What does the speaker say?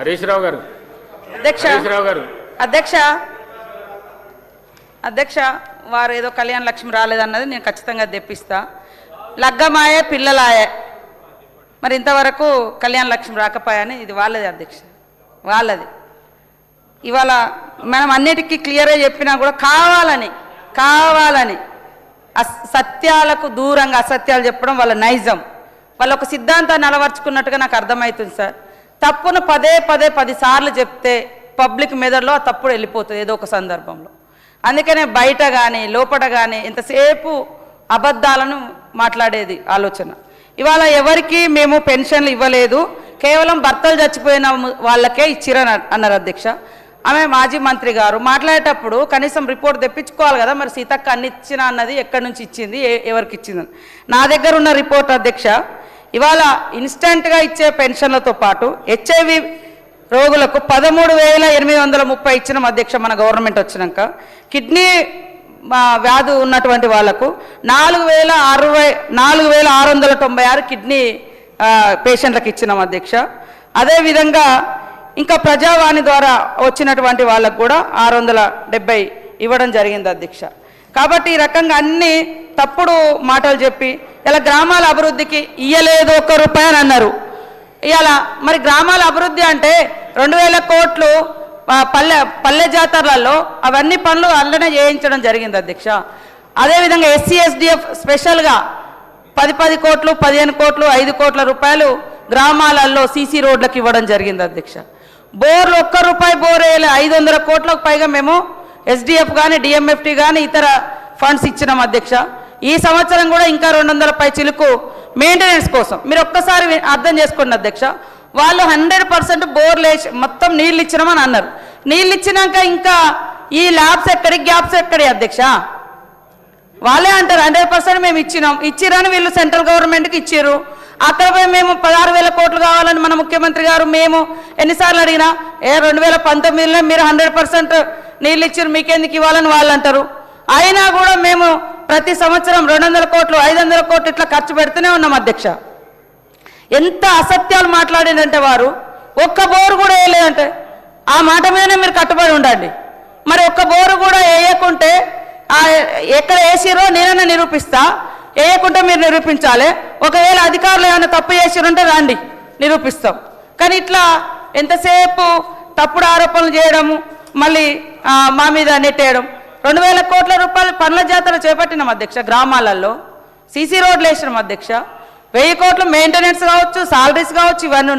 హరీష్ రావు గారు అధ్యక్ష వారు ఏదో కళ్యాణ లక్ష్మి రాలేదన్నది నేను ఖచ్చితంగా తెప్పిస్తా. లగ్గమాయే పిల్లలాయే, మరి ఇంతవరకు కళ్యాణ లక్ష్మి రాకపోయాని ఇది వాళ్ళది అధ్యక్ష, వాళ్ళది. ఇవాళ మనం అన్నిటికీ క్లియర్గా చెప్పినా కూడా కావాలని సత్యాలకు దూరంగా అసత్యాలు చెప్పడం వాళ్ళ నైజం. వాళ్ళు ఒక సిద్ధాంతాన్ని అలవర్చుకున్నట్టుగా నాకు అర్థమవుతుంది సార్. తప్పును పదే 10 సార్లు చెప్తే పబ్లిక్ మెదడులో ఆ తప్పుడు వెళ్ళిపోతుంది ఏదో ఒక సందర్భంలో. అందుకనే బయట కానీ లోపల కానీ ఎంతసేపు అబద్ధాలను మాట్లాడేది ఆలోచన. ఇవాళ ఎవరికి మేము పెన్షన్లు ఇవ్వలేదు, కేవలం భర్తలు చచ్చిపోయిన వాళ్ళకే ఇచ్చిరని అన్నారు అధ్యక్ష. ఆమె మాజీ మంత్రి గారు మాట్లాడేటప్పుడు కనీసం రిపోర్ట్ తెప్పించుకోవాలి కదా, మరి సీతక్క అన్ని ఇచ్చిన అన్నది ఎక్కడి నుంచి ఇచ్చింది, ఎవరికి ఇచ్చిందని. నా దగ్గర ఉన్న రిపోర్ట్ అధ్యక్ష, ఇవాళ ఇన్స్టెంట్గా ఇచ్చే పెన్షన్లతో పాటు హెచ్ఐవి రోగులకు 13,830 ఇచ్చినాం అధ్యక్ష మన గవర్నమెంట్ వచ్చినాక. కిడ్నీ వ్యాధి ఉన్నటువంటి వాళ్లకు 4,696 కిడ్నీ పేషెంట్లకు ఇచ్చినాం అధ్యక్ష. అదేవిధంగా ఇంకా ప్రజావాణి ద్వారా వచ్చినటువంటి వాళ్ళకు కూడా 670 ఇవ్వడం జరిగింది అధ్యక్ష. కాబట్టి ఈ రకంగా అన్ని తప్పుడు మాటలు చెప్పి ఇలా గ్రామాల అభివృద్ధికి ఇయ్యలేదు ₹1 అని అన్నారు. ఇలా మరి గ్రామాల అభివృద్ధి అంటే 2,000 కోట్లు పల్లె జాతరలలో అవన్నీ పనులు అందులోనే చేయించడం జరిగింది అధ్యక్ష. అదేవిధంగా SC/SDF స్పెషల్గా 10 కోట్లు 15 కోట్లు 5 కోట్ల రూపాయలు గ్రామాలలో CC రోడ్లకు ఇవ్వడం జరిగింది అధ్యక్ష. బోర్లు ₹1 బోర్ వేయాలి, 500 కోట్లకు పైగా మేము SDF కానీ DMFT కానీ ఇతర ఫండ్స్ ఇచ్చినాం అధ్యక్ష. ఈ సంవత్సరం కూడా ఇంకా 200 పై చిలుకు మెయింటెనెన్స్ కోసం. మీరు ఒక్కసారి అర్థం చేసుకోండి అధ్యక్ష, వాళ్ళు 100% బోర్లు వేసి మొత్తం నీళ్ళు ఇచ్చినామని అన్నారు. నీళ్ళు ఇచ్చినాక ఇంకా ఈ ల్యాబ్స్ ఎక్కడి గ్యాప్స్ ఎక్కడి అధ్యక్ష? వాళ్ళే అంటారు 100% మేము ఇచ్చిరని వీళ్ళు సెంట్రల్ గవర్నమెంట్కి ఇచ్చారు. అక్కడపై మేము 16,000 కోట్లు కావాలని మన ముఖ్యమంత్రి గారు మేము ఎన్నిసార్లు అడిగినా 2019లో మీరు 100% నీళ్ళు ఇచ్చారు మీకెందుకు ఇవ్వాలని వాళ్ళు అంటారు. అయినా కూడా మేము ప్రతి సంవత్సరం 200 కోట్లు 500 కోట్లు ఇట్లా ఖర్చు పెడుతూనే ఉన్నాం అధ్యక్ష. ఎంత అసత్యాలు మాట్లాడిందంటే వారు ఒక్క బోరు కూడా వేయలేదంటే ఆ మాట మీదనే మీరు కట్టుబడి ఉండండి. మరి ఒక్క బోరు కూడా వేయకుంటే ఎక్కడ వేసిరో నేనైనా నిరూపిస్తా, వేయకుంటే మీరు నిరూపించాలి. ఒకవేళ అధికారులు ఏమైనా తప్పు చేసిరంటే రండి నిరూపిస్తాం. కానీ ఇట్లా ఎంతసేపు తప్పుడు ఆరోపణలు చేయడము మళ్ళీ మా మీద నెట్టేయడం. 2,000 కోట్ల రూపాయలు పనుల జాతర చేపట్టినాం అధ్యక్ష, గ్రామాలలో CC రోడ్లు వేసినాం అధ్యక్ష. 1,000 కోట్లు మెయింటెనెన్స్ కావచ్చు, సాలరీస్ కావచ్చు, ఇవన్నీ